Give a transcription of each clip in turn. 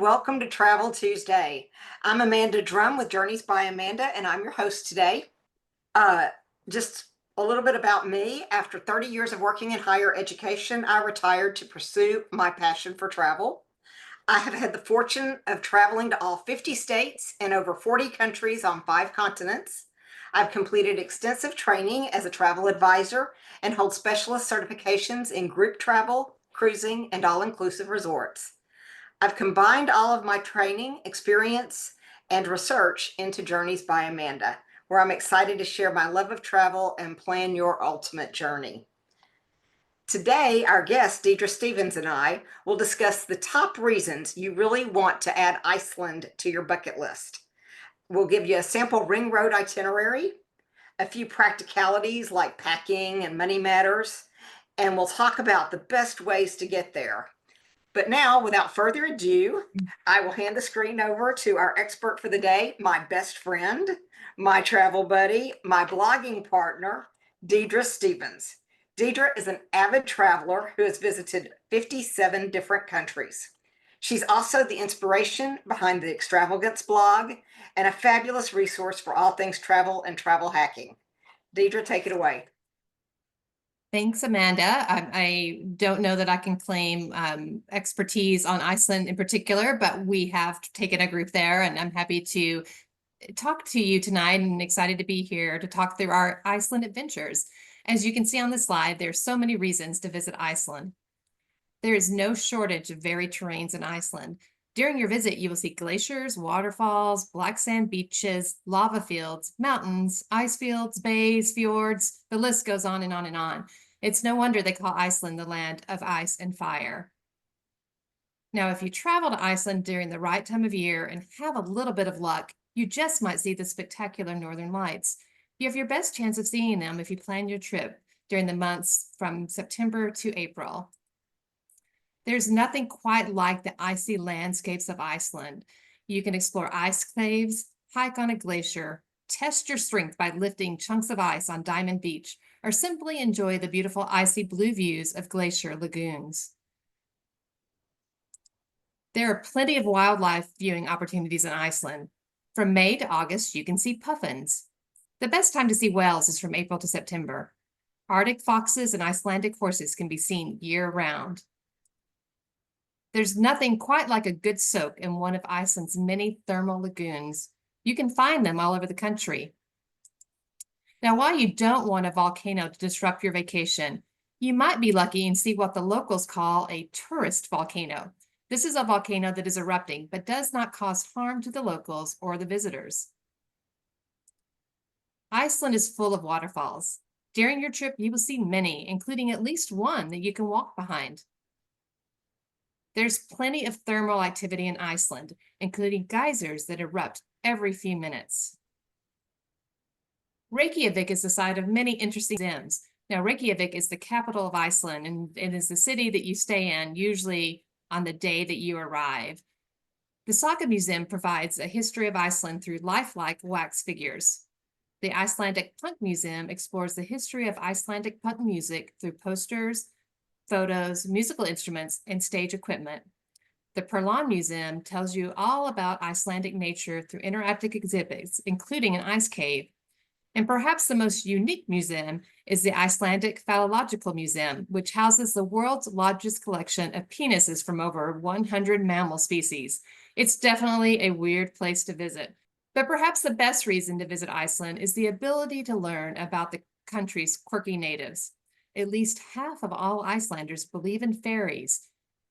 and welcome to Travel Tuesday. I'm Amanda Drum with Journeys by Amanda, and I'm your host today. Uh, just a little bit about me. After 30 years of working in higher education, I retired to pursue my passion for travel. I have had the fortune of traveling to all 50 states and over 40 countries on 5 continents. I've completed extensive training as a travel advisor and hold specialist certifications in group travel, cruising, and all-inclusive resorts. I've combined all of my training, experience, and research into Journeys by Amanda, where I'm excited to share my love of travel and plan your ultimate journey. Today, our guest, Deidre Stevens, and I will discuss the top reasons you really want to add Iceland to your bucket list. We'll give you a sample ring road itinerary, a few practicalities like packing and money matters, and we'll talk about the best ways to get there. But now, without further ado, I will hand the screen over to our expert for the day, my best friend, my travel buddy, my blogging partner, Deidre Stevens. Deidre is an avid traveler who has visited 57 different countries. She's also the inspiration behind the Extravagance blog and a fabulous resource for all things travel and travel hacking. Deidre, take it away. Thanks, Amanda. I don't know that I can claim expertise on Iceland in particular, but we have taken a group there, and I'm happy to talk to you tonight and excited to be here to talk through our Iceland adventures. As you can see on the slide, there's so many reasons to visit Iceland. There is no shortage of varied terrains in Iceland. During your visit, you will see glaciers, waterfalls, black sand beaches, lava fields, mountains, ice fields, bays, fjords. The list goes on and on and on. It's no wonder they call Iceland the land of ice and fire. Now, if you travel to Iceland during the right time of year and have a little bit of luck, you just might see the spectacular northern lights. You have your best chance of seeing them if you plan your trip during the months from September to April. There's nothing quite like the icy landscapes of Iceland. You can explore ice caves, hike on a glacier, test your strength by lifting chunks of ice on Diamond Beach, or simply enjoy the beautiful icy blue views of glacier lagoons. There are plenty of wildlife viewing opportunities in Iceland. From May to August, you can see puffins. The best time to see whales is from April to September. Arctic foxes and Icelandic horses can be seen year-round. There's nothing quite like a good soak in one of Iceland's many thermal lagoons. You can find them all over the country. Now, while you don't want a volcano to disrupt your vacation, you might be lucky and see what the locals call a tourist volcano. This is a volcano that is erupting, but does not cause harm to the locals or the visitors. Iceland is full of waterfalls. During your trip, you will see many, including at least one that you can walk behind. There's plenty of thermal activity in Iceland, including geysers that erupt every few minutes. Reykjavik is the site of many interesting museums. Now, Reykjavik is the capital of Iceland, and it is the city that you stay in, usually on the day that you arrive. The Saga Museum provides a history of Iceland through lifelike wax figures. The Icelandic Punk Museum explores the history of Icelandic punk music through posters, photos, musical instruments, and stage equipment. The Perlan Museum tells you all about Icelandic nature through interactive exhibits, including an ice cave. And perhaps the most unique museum is the Icelandic Phallological Museum, which houses the world's largest collection of penises from over 100 mammal species. It's definitely a weird place to visit. But perhaps the best reason to visit Iceland is the ability to learn about the country's quirky natives. At least half of all Icelanders believe in fairies.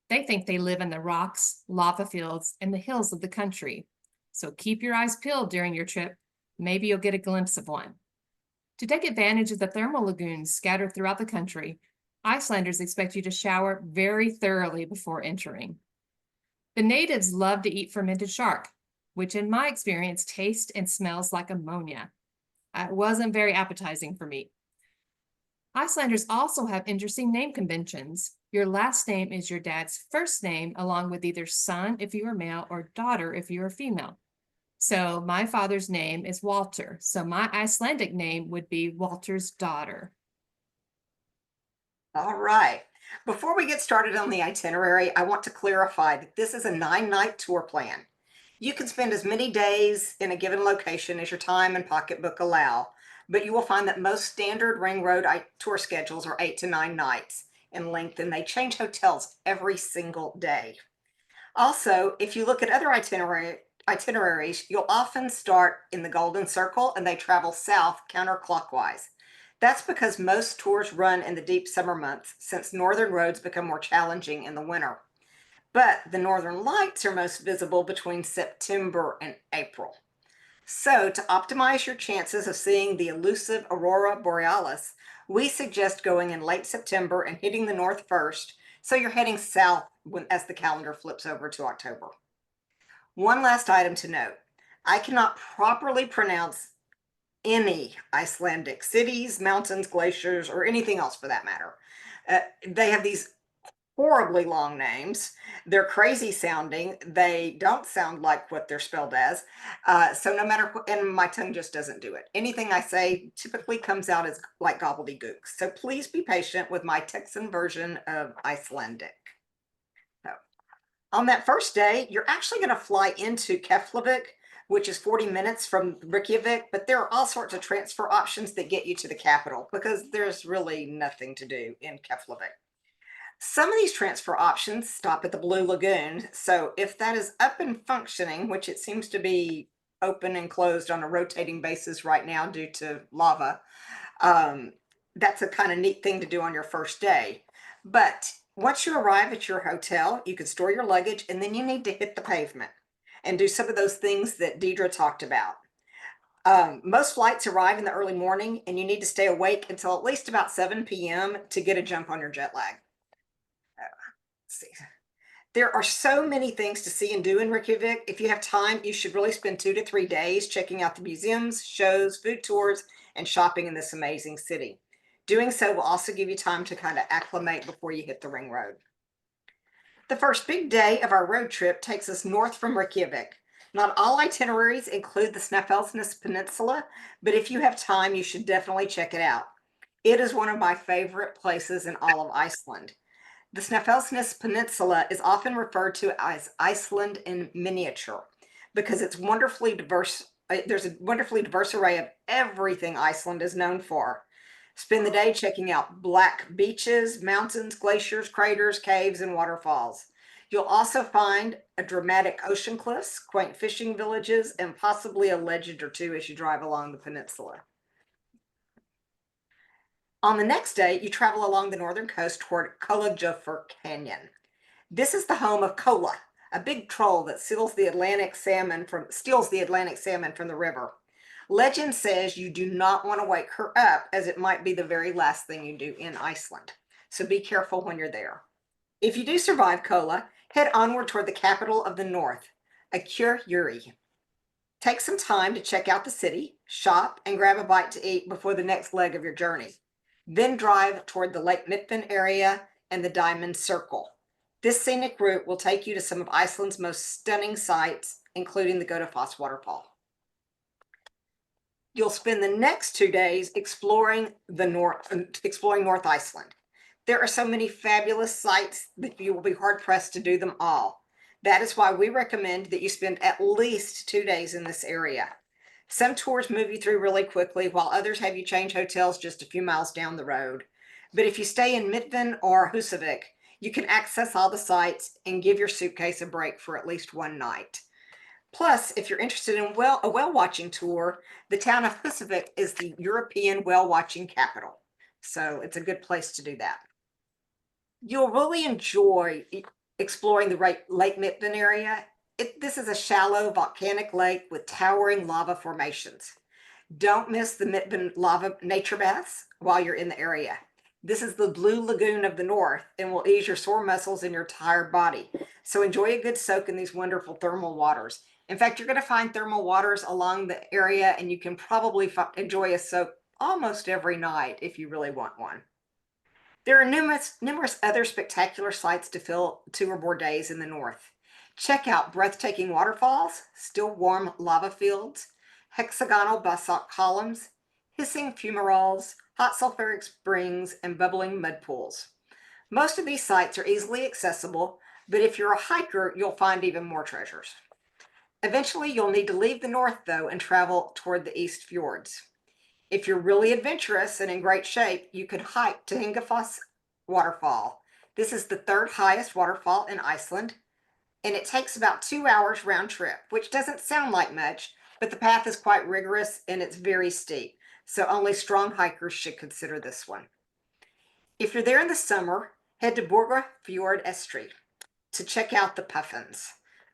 They think they live in the rocks, lava fields, and the hills of the country. So keep your eyes peeled during your trip. Maybe you'll get a glimpse of one. To take advantage of the thermal lagoons scattered throughout the country, Icelanders expect you to shower very thoroughly before entering. The natives love to eat fermented shark, which in my experience tastes and smells like ammonia. It wasn't very appetizing for me. Icelanders also have interesting name conventions. Your last name is your dad's first name, along with either son if you are male or daughter if you are female. So my father's name is Walter, so my Icelandic name would be Walter's daughter. All right. Before we get started on the itinerary, I want to clarify that this is a 9-night tour plan. You can spend as many days in a given location as your time and pocketbook allow, but you will find that most standard ring road tour schedules are 8 to 9 nights in length, and they change hotels every single day. Also, if you look at other itineraries, you'll often start in the Golden Circle and they travel south counterclockwise. That's because most tours run in the deep summer months since northern roads become more challenging in the winter. But the northern lights are most visible between September and April. So, to optimize your chances of seeing the elusive aurora borealis, we suggest going in late September and hitting the north first, so you're heading south as the calendar flips over to October. One last item to note: I cannot properly pronounce any Icelandic cities, mountains, glaciers, or anything else for that matter. They have these horribly long names. They're crazy sounding. They don't sound like what they're spelled as. So no matter what, and my tongue just doesn't do it. Anything I say typically comes out as like gobbledygook. So please be patient with my Texan version of Icelandic. So, on that first day, you're actually going to fly into Keflavik, which is 40 minutes from Reykjavik, but there are all sorts of transfer options that get you to the capital because there's really nothing to do in Keflavik. Some of these transfer options stop at the Blue Lagoon, so if that is up and functioning, which it seems to be open and closed on a rotating basis right now due to lava, um, that's a kind of neat thing to do on your first day. But once you arrive at your hotel, you can store your luggage and then you need to hit the pavement and do some of those things that Deidre talked about. Most flights arrive in the early morning and you need to stay awake until at least about 7 p.m. to get a jump on your jet lag. Let's see. There are so many things to see and do in Reykjavik. If you have time, you should really spend 2 to 3 days checking out the museums, shows, food tours, and shopping in this amazing city. Doing so will also give you time to kind of acclimate before you hit the ring road. The first big day of our road trip takes us north from Reykjavik. Not all itineraries include the Snæfellsnes Peninsula, but if you have time, you should definitely check it out. It is one of my favorite places in all of Iceland. The Snæfellsnes Peninsula is often referred to as Iceland in miniature because it's wonderfully diverse. There's a wonderfully diverse array of everything Iceland is known for. Spend the day checking out black beaches, mountains, glaciers, craters, caves, and waterfalls. You'll also find a dramatic ocean cliffs, quaint fishing villages, and possibly a legend or two as you drive along the peninsula. On the next day, you travel along the northern coast toward Kollafjörður Canyon. This is the home of Kola, a big troll that steals the Atlantic salmon from the river. Legend says you do not want to wake her up, as it might be the very last thing you do in Iceland. So be careful when you're there. If you do survive Kola, head onward toward the capital of the north, Akureyri. Take some time to check out the city, shop, and grab a bite to eat before the next leg of your journey. Then drive toward the Lake Mithven area and the Diamond Circle. This scenic route will take you to some of Iceland's most stunning sights, including the Godafoss waterfall. You'll spend the next 2 days exploring North Iceland. There are so many fabulous sights that you will be hard pressed to do them all. That is why we recommend that you spend at least 2 days in this area. Some tours move you through really quickly, while others have you change hotels just a few miles down the road. But if you stay in Mithven or Husavik, you can access all the sites and give your suitcase a break for at least one night. Plus, if you're interested in a whale watching tour, the town of Husavik is the European whale watching capital. So it's a good place to do that. You'll really enjoy exploring the Lake Mithven area. This is a shallow volcanic lake with towering lava formations. Don't miss the Mithven lava nature baths while you're in the area. This is the Blue Lagoon of the North and will ease your sore muscles in your tired body. So enjoy a good soak in these wonderful thermal waters. In fact, you're going to find thermal waters along the area, and you can probably enjoy a soak almost every night if you really want one. There are numerous other spectacular sights to fill 2 or more days in the north. Check out breathtaking waterfalls, still warm lava fields, hexagonal basalt columns, hissing fumaroles, hot sulfuric springs, and bubbling mud pools. Most of these sites are easily accessible, but if you're a hiker, you'll find even more treasures. Eventually, you'll need to leave the north, though, and travel toward the east fjords. If you're really adventurous and in great shape, you could hike to Hingafoss waterfall. This is the third highest waterfall in Iceland, and it takes about 2 hours round trip, which doesn't sound like much, but the path is quite rigorous and it's very steep, so only strong hikers should consider this one. If you're there in the summer, head to Borga Fjord Estri to check out the puffins.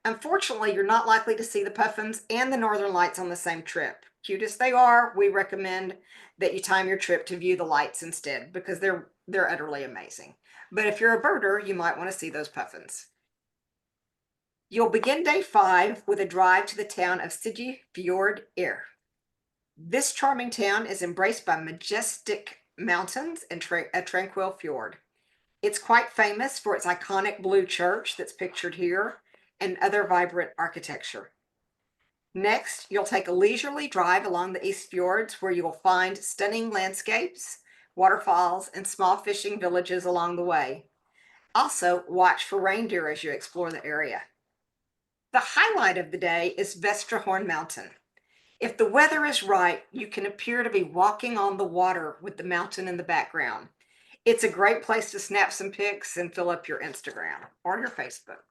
Unfortunately, you're not likely to see the puffins and the northern lights on the same trip. Cute as they are, we recommend that you time your trip to view the lights instead because they're utterly amazing. But if you're a birder, you might want to see those puffins. You'll begin day 5 with a drive to the town of Sigi Fjord Ir. This charming town is embraced by majestic mountains and a tranquil fjord. It's quite famous for its iconic blue church that's pictured here and other vibrant architecture. Next, you'll take a leisurely drive along the East Fjords where you'll find stunning landscapes, waterfalls, and small fishing villages along the way. Also, watch for reindeer as you explore the area. The highlight of the day is Vestrahorn Mountain. If the weather is right, you can appear to be walking on the water with the mountain in the background. It's a great place to snap some pics and fill up your Instagram or your Facebook.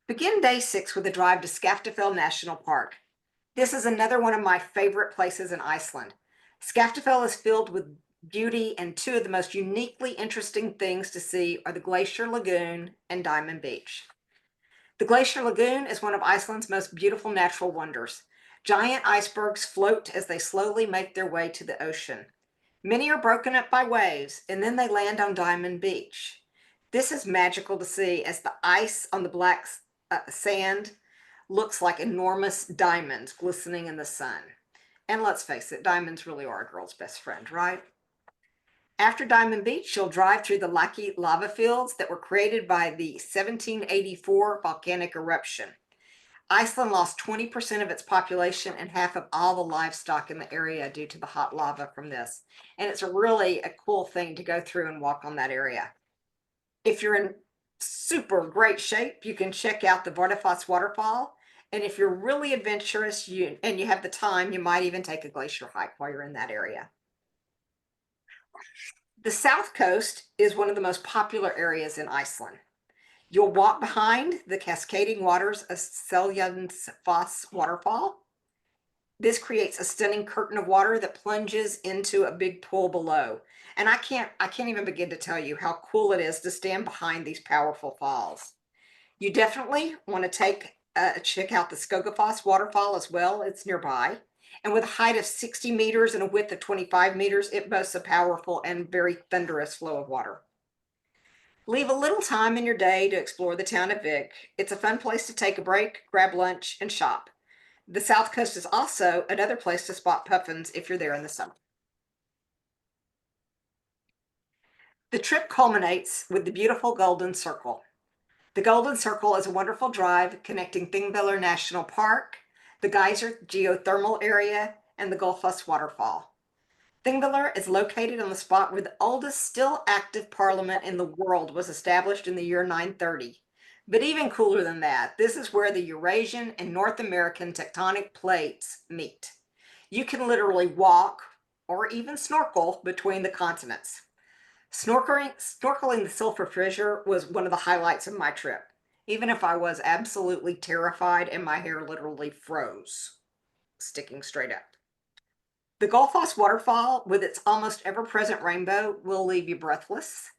Begin day 6 with a drive to Skaftafell National Park. This is another one of my favorite places in Iceland. Skaftafell is filled with beauty, and two of the most uniquely interesting things to see are the Glacier Lagoon and Diamond Beach. The Glacier Lagoon is one of Iceland's most beautiful natural wonders. Giant icebergs float as they slowly make their way to the ocean. Many are broken up by waves, and then they land on Diamond Beach. This is magical to see as the ice on the black sand looks like enormous diamonds glistening in the sun. And let's face it, diamonds really are a girl's best friend, right? After Diamond Beach, you'll drive through the Laki lava fields that were created by the 1784 volcanic eruption. Iceland lost 20% of its population and half of all the livestock in the area due to the hot lava from this. And it's really a cool thing to go through and walk on that area. If you're in super great shape, you can check out the Vardafoss waterfall. And if you're really adventurous and you have the time, you might even take a glacier hike while you're in that area. The south coast is one of the most popular areas in Iceland. You'll walk behind the cascading waters of Seljalandsfoss waterfall. This creates a stunning curtain of water that plunges into a big pool below. And I can't even begin to tell you how cool it is to stand behind these powerful falls. You definitely want to check out the Skogafoss waterfall as well. It's nearby. And with a height of 60 meters and a width of 25 meters, it boasts a powerful and very thunderous flow of water. Leave a little time in your day to explore the town of Vik. It's a fun place to take a break, grab lunch, and shop. The South Coast is also another place to spot puffins if you're there in the summer. The trip culminates with the beautiful Golden Circle. The Golden Circle is a wonderful drive connecting Thingvellir National Park, the Geyser geothermal area, and the Gullfoss waterfall. Thingvellir is located on the spot where the oldest still active parliament in the world was established in the year 930. But even cooler than that, this is where the Eurasian and North American tectonic plates meet. You can literally walk or even snorkel between the continents. Snorkeling the Sulphur Fissure was one of the highlights of my trip, even if I was absolutely terrified and my hair literally froze, sticking straight up. The Gullfoss waterfall, with its almost ever-present rainbow, will leave you breathless,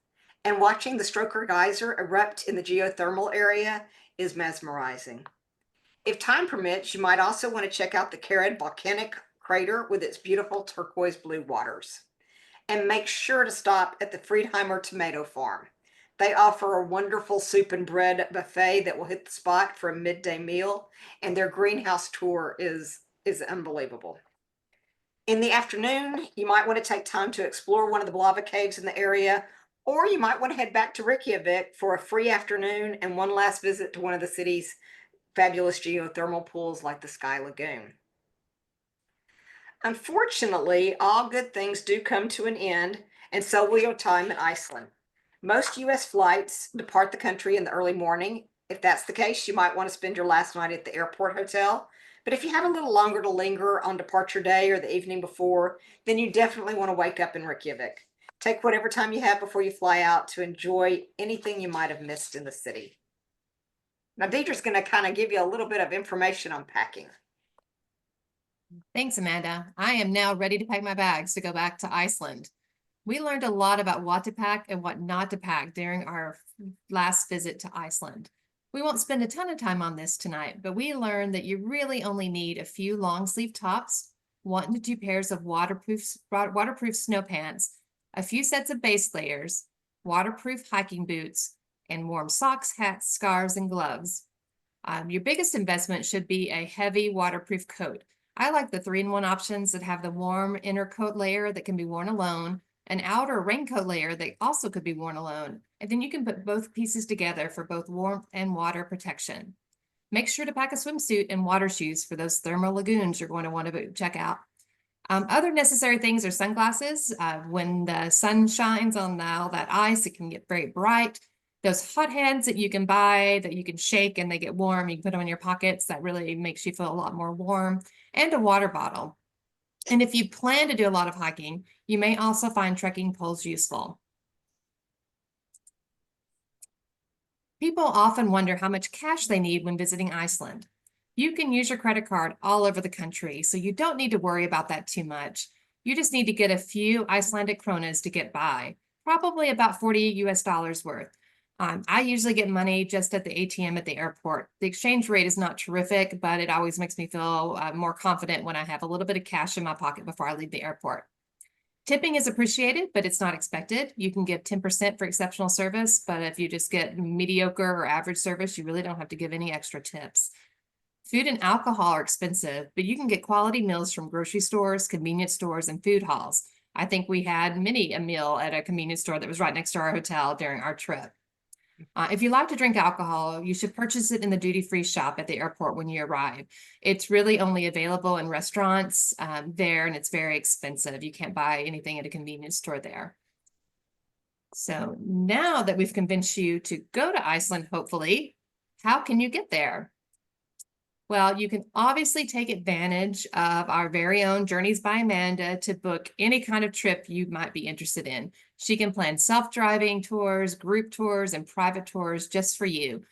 and watching the Stroker geyser erupt in the geothermal area is mesmerizing. If time permits, you might also want to check out the Carid volcanic crater with its beautiful turquoise blue waters. And make sure to stop at the Friedheimer Tomato Farm. They offer a wonderful soup and bread buffet that will hit the spot for a midday meal, and their greenhouse tour is unbelievable. In the afternoon, you might want to take time to explore one of the lava caves in the area, or you might want to head back to Reykjavik for a free afternoon and one last visit to one of the city's fabulous geothermal pools like the Sky Lagoon. Unfortunately, all good things do come to an end, and so will your time in Iceland. Most US flights depart the country in the early morning. If that's the case, you might want to spend your last night at the airport hotel. But if you have a little longer to linger on departure day or the evening before, then you definitely want to wake up in Reykjavik. Take whatever time you have before you fly out to enjoy anything you might have missed in the city. Now, Deidre's going to kind of give you a little bit of information on packing. Thanks, Amanda. I am now ready to pack my bags to go back to Iceland. We learned a lot about what to pack and what not to pack during our last visit to Iceland. We won't spend a ton of time on this tonight, but we learned that you really only need a few long sleeve tops, 1 to 2 pairs of waterproof snow pants, a few sets of base layers, waterproof hiking boots, and warm socks, hats, scarves, and gloves. Your biggest investment should be a heavy waterproof coat. I like the 3-in-1 options that have the warm inner coat layer that can be worn alone, an outer raincoat layer that also could be worn alone, and then you can put both pieces together for both warmth and water protection. Make sure to pack a swimsuit and water shoes for those thermal lagoons you're going to want to check out. Other necessary things are sunglasses. When the sun shines on all that ice, it can get very bright. Those hot hands that you can buy that you can shake and they get warm, you can put them in your pockets. That really makes you feel a lot more warm. And a water bottle. And if you plan to do a lot of hiking, you may also find trekking poles useful. People often wonder how much cash they need when visiting Iceland. You can use your credit card all over the country, so you don't need to worry about that too much. You just need to get a few Icelandic kronas to get by, probably about 40 US dollars worth. I usually get money just at the ATM at the airport. The exchange rate is not terrific, but it always makes me feel more confident when I have a little bit of cash in my pocket before I leave the airport. Tipping is appreciated, but it's not expected. You can give 10% for exceptional service, but if you just get mediocre or average service, you really don't have to give any extra tips. Food and alcohol are expensive, but you can get quality meals from grocery stores, convenience stores, and food halls. I think we had many a meal at a convenience store that was right next to our hotel during our trip. If you like to drink alcohol, you should purchase it in the duty-free shop at the airport when you arrive. It's really only available in restaurants there, and it's very expensive. You can't buy anything at a convenience store there. So now that we've convinced you to go to Iceland, hopefully, how can you get there? Well, you can obviously take advantage of our very own Journeys by Amanda to book any kind of trip you might be interested in. She can plan self-driving tours, group tours, and private tours just for you.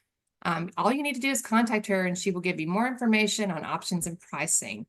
All you need to do is contact her and she will give you more information on options and pricing.